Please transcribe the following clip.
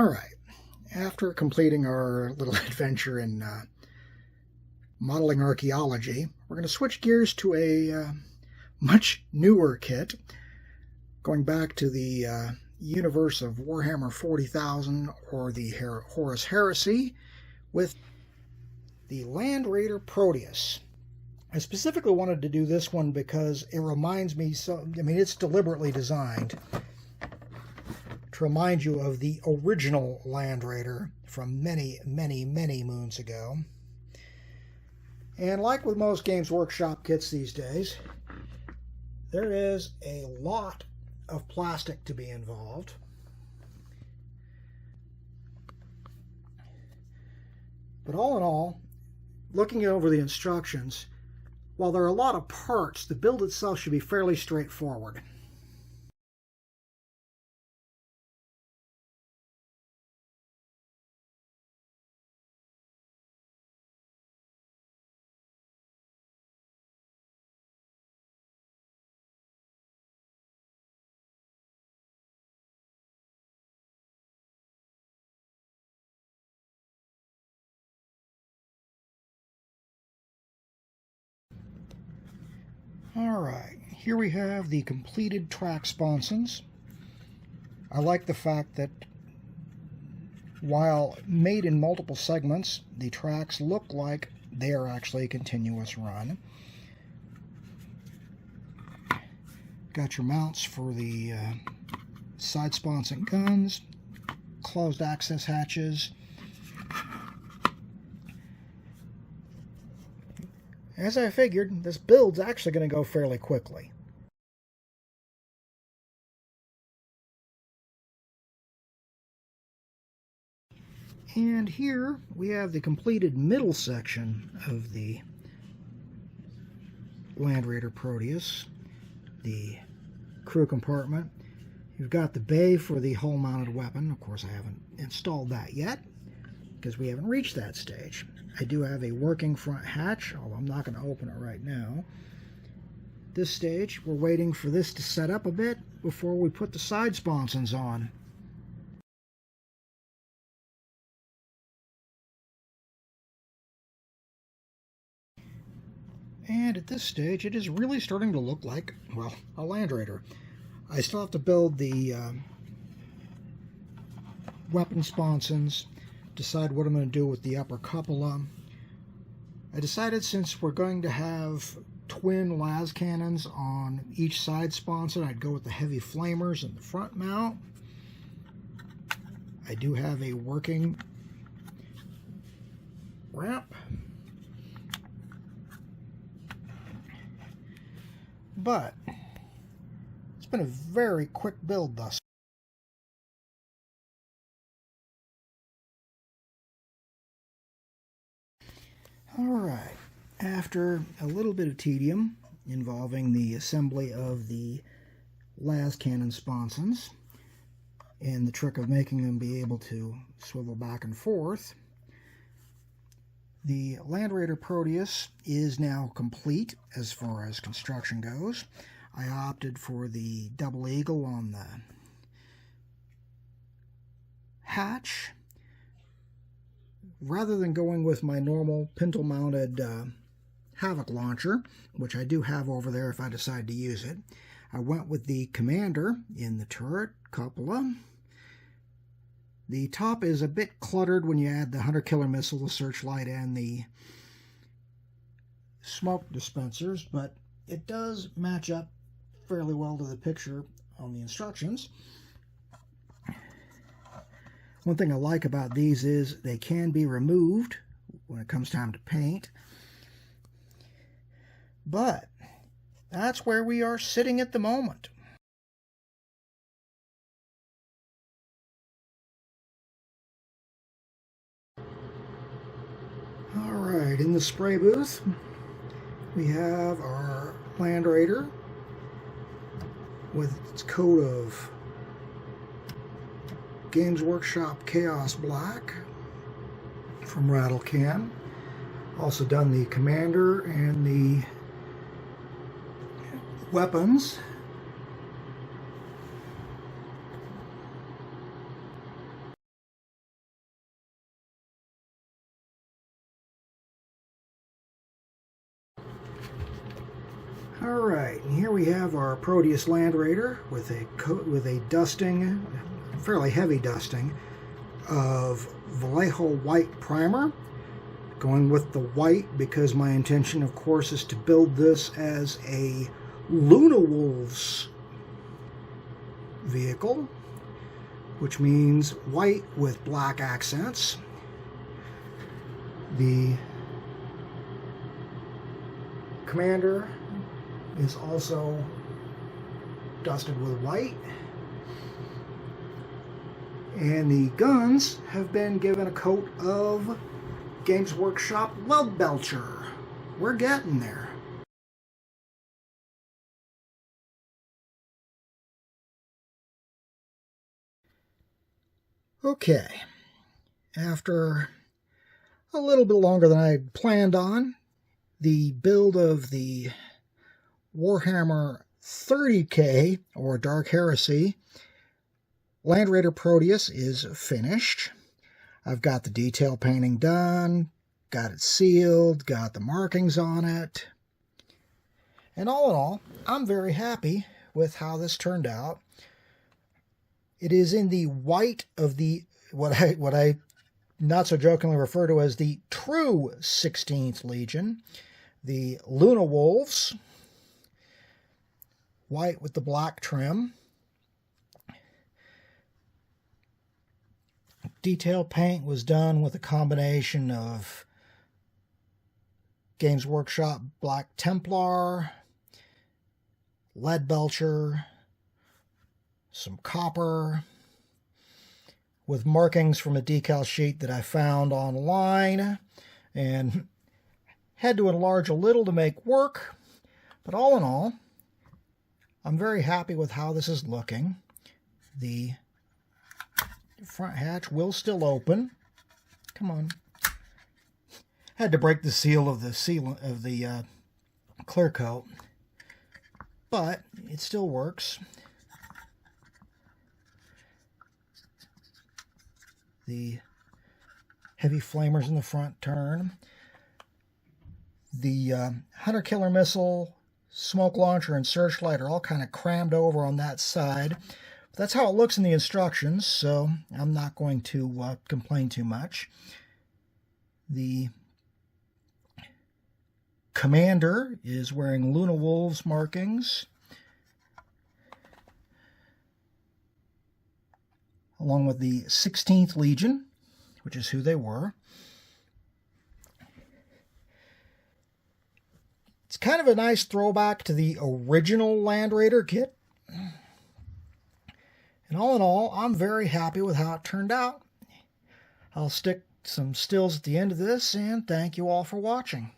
Alright, after completing our little adventure in modeling archaeology, we're going to switch gears to a much newer kit, going back to the universe of Warhammer 40,000 or the Horus heresy with the Land Raider Proteus. I specifically wanted to do this one because it reminds me, it's deliberately designed to remind you of the original Land Raider from many, many, many moons ago. And like with most Games Workshop kits these days, there is a lot of plastic to be involved. But all in all, looking over the instructions, while there are a lot of parts, the build itself should be fairly straightforward. Alright, here we have the completed track sponsons. I like the fact that while made in multiple segments, the tracks look like they are actually a continuous run. Got your mounts for the side sponson guns, closed access hatches. As I figured, this build's actually going to go fairly quickly. And here we have the completed middle section of the Land Raider Proteus, the crew compartment. You've got the bay for the hull-mounted weapon. Of course, I haven't installed that yet because we haven't reached that stage. I do have a working front hatch, although I'm not going to open it right now. This stage, we're waiting for this to set up a bit before we put the side sponsons on. And at this stage, it is really starting to look like, well, a Land Raider. I still have to build the weapon sponsons, decide what I'm going to do with the upper cupola. I decided since we're going to have twin las cannons on each side sponson, I'd go with the heavy flamers in the front mount. I do have a working ramp, but it's been a very quick build thus far. Alright, after a little bit of tedium involving the assembly of the las cannon sponsons and the trick of making them be able to swivel back and forth, the Land Raider Proteus is now complete as far as construction goes. I opted for the double eagle on the hatch, rather than going with my normal pintle-mounted Havoc launcher, which I do have over there if I decide to use it. I went with the commander in the turret cupola. The top is a bit cluttered when you add the hunter killer missile, the searchlight, and the smoke dispensers, but it does match up fairly well to the picture on the instructions. One thing I like about these is they can be removed when it comes time to paint. But that's where we are sitting at the moment. Alright, in the spray booth, we have our Land Raider with its coat of Games Workshop Chaos Black from Rattlecan. Also done the commander and the weapons. Alright, and here we have our Proteus Land Raider with a dusting, fairly heavy dusting, of Vallejo White Primer. Going with the white because my intention, of course, is to build this as a Luna Wolves vehicle, which means white with black accents. The commander is also dusted with white, and the guns have been given a coat of Games Workshop Love Belcher. We're getting there. Okay, after a little bit longer than I had planned on, the build of the Warhammer 30K, or Dark Heresy, Land Raider Proteus is finished. I've got the detail painting done, got it sealed, got the markings on it. And all in all, I'm very happy with how this turned out. It is in the white of the what I not so jokingly refer to as the true 16th Legion, the Luna Wolves, white with the black trim. Detail paint was done with a combination of Games Workshop Black Templar, lead belcher, some copper, with markings from a decal sheet that I found online and had to enlarge a little to make work. But all in all, I'm very happy with how this is looking. The front hatch will still open. Come on. Had to break the seal of the clear coat, but it still works. The heavy flamers in the front turn. The Hunter Killer Missile, smoke launcher, and searchlight are all kind of crammed over on that side. That's how it looks in the instructions, so I'm not going to complain too much. The commander is wearing Luna Wolves markings, along with the 16th Legion, which is who they were. It's kind of a nice throwback to the original Land Raider kit. And all in all, I'm very happy with how it turned out. I'll stick some stills at the end of this, and thank you all for watching.